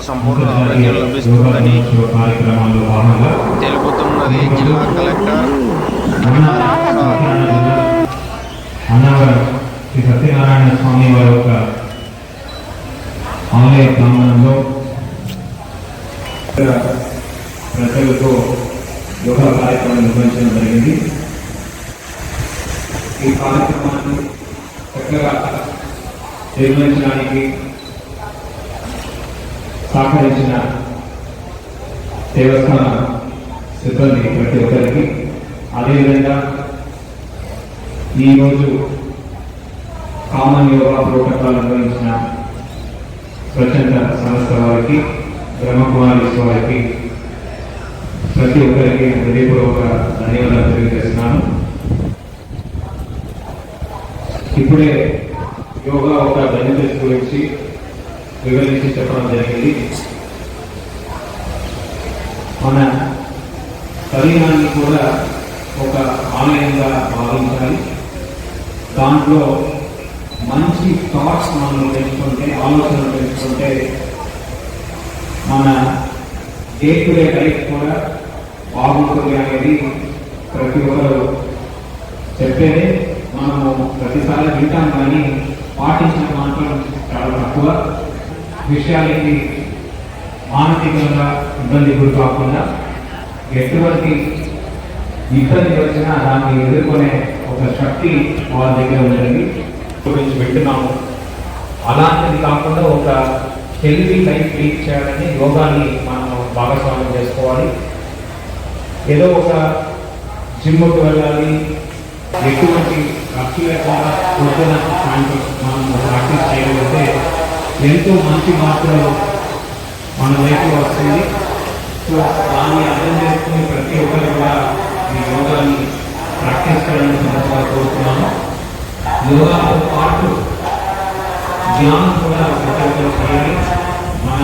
సంపూర్ణ ఆరోగ్యం లభిస్తుందని తెలుపుతున్నది జిల్లా కలెక్టర్. శ్రీ సత్యనారాయణ స్వామి వారి యొక్క ఆలయ ప్రాంగణంలో ప్రజలతో యోగా కార్యక్రమం నిర్వహించడం జరిగింది. ఈ కార్యక్రమాన్ని చక్కగా నిర్వహించడానికి సహకరించిన దేవస్థాన సిబ్బంది ప్రతి ఒక్కరికి, అదేవిధంగా ఈరోజు కామన్ యోగా ప్రోటోకాల్ నిర్వహించిన స్వచ్ఛంద సంస్థ వారికి, బ్రహ్మకుమారి వారికి ప్రతి ఒక్కరికి హృదయపూర్వక ధన్యవాదాలు తెలియజేస్తున్నాను. ఇప్పుడే యోగా ఒక బెనిఫిట్స్ గురించి వివరించి చెప్పడం జరిగింది. మన శరీరాన్ని కూడా ఒక ఆలయంగా భావించాలి. దాంట్లో మంచి థాట్స్ మనం పెంచుకుంటే, ఆలోచనలు పెంచుకుంటే మన డే టు డే లైఫ్ కూడా బాగుంటుంది అనేది ప్రతి ఒక్కరు చెప్పేదే. మనము ప్రతిసారి వింటాం, కానీ పాటించిన మాత్రం చాలా తక్కువ. విషయాలకి మానసికంగా ఇబ్బంది గురి కాకుండా ఎటువంటి ఇబ్బంది వచ్చినా దాన్ని ఎదుర్కొనే ఒక శక్తి వాళ్ళ దగ్గర ఉంటుంది. గురించి వింటున్నాము. అలాంటిది కాకుండా ఒక హెల్తీ లైఫ్ లీడ్ చేయాలని యోగాని మనం భాగస్వామ్యం చేసుకోవాలి. ఏదో ఒక జిమ్కి వెళ్ళాలి, ఎటువంటి ఖర్చు లేకుండా పొద్దున సాయంత్రం మనం ప్రాక్టీస్ చేయగలిగితే ఎంతో మంచి మార్పులు మన లైఫ్లో వస్తుంది. సో దాన్ని అర్థం చేసుకుని ప్రతి ఒక్కరు కూడా ఈ యోగాని ప్రాక్టీస్ చేయాలని సందర్భంగా కోరుతున్నాను. యోగాతో పాటు ధ్యానం కూడా ప్రతి ఒక్కరు చేయాలి. మన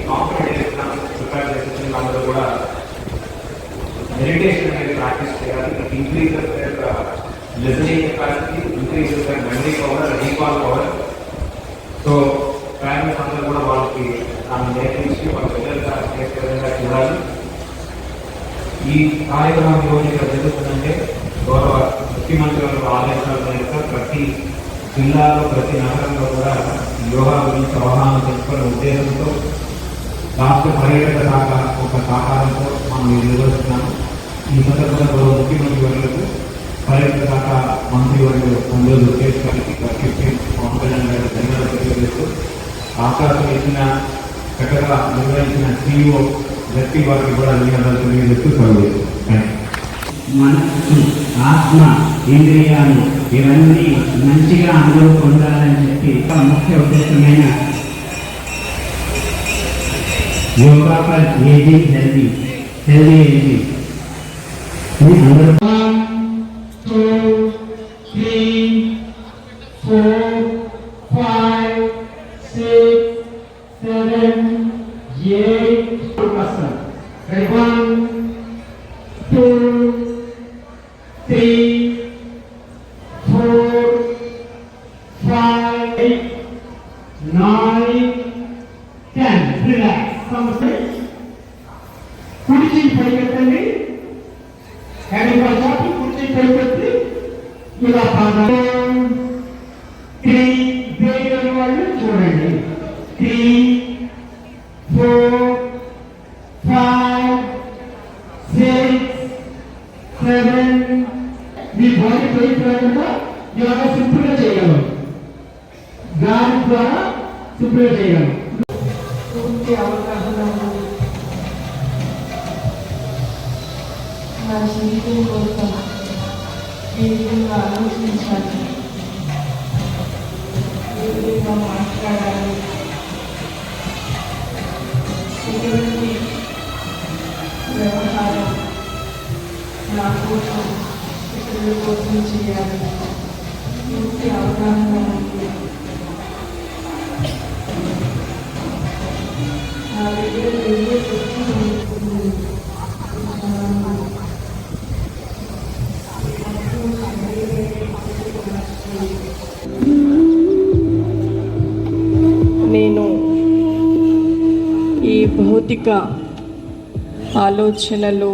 కాంపిటేటివ్ ఎగ్జామ్స్ ప్రిపేర్ చేసిన వాళ్ళందరూ కూడా మెడిటేషన్ అనేది ప్రాక్టీస్ చేయాలి. Increases listening capacity, increases memory power, recall power. So parents అందరూ కూడా వాళ్ళకి దాన్ని నేర్పించి వాళ్ళ పిల్లలుగా చేసే విధంగా చూడాలి. ఈ కార్యక్రమం ఈరోజు ఇక్కడ జరుగుతుందంటే గౌరవ ముఖ్యమంత్రి గారు ఆదేశాల మేరకు ప్రతి జిల్లాలో, ప్రతి నగరంలో కూడా యోగా గురించి అవగాహన తెలుసుకునే ఉద్దేశంతో రాష్ట్ర పర్యాటక శాఖ ఒక సహకారంతో మనం ఇది నిర్వహిస్తున్నాము. ఈ సందర్భంగా గౌరవ ముఖ్యమంత్రి వర్యులకు, పర్యాటక శాఖ మంత్రి వర్యులు అందరూ లోకేష్ గారికి, పవన్ కళ్యాణ్ గారి ధన్యవాదాలు తెలియజేస్తూ, అవకాశం ఇచ్చిన చక్కగా నిర్వహించిన CEO వ్యక్తి వారికి కూడా ధన్యవాదాలు తెలియజేస్తూ సెలవు. మనసు, ఆత్మ, ఇంద్రియాలు ఇవన్నీ మంచిగా అందరూ పొందాలని చెప్పి ముఖ్య ఉద్దేశమైన yoga for ageing healthy ageing అందరూ 1 2 3 4 5 6 7 8 1 2 3 4 5 8 9 10. రిలాక్స్. కుడిచి పైకెత్తండి. హ్యాండ్ పైకి కుడిచి పైకెత్తి ఇలా పాదాలు 3 వేయని వాళ్ళు చూడండి. 3 4 5 6 7. మీ బాడీ వెయిట్ లేకుండా యోగా సింపుల్గా చేయగలం. గాలి ద్వారా సింపుల్గా చేయగలం. పూర్తి అవగాహన ఉంది. నా జీవితం కోసం ఏ విధంగా ఆలోచించాలి, ఏ విధంగా మాట్లాడాలి, ఎటువంటి వ్యవహారం నా కోసం, ఇతరుల కోసం చేయాలి, పూర్తి అవగాహన ఉంది. నా దగ్గర ఏ శక్తి ఉంటుంది. నేను ఈ భౌతిక ఆలోచనలు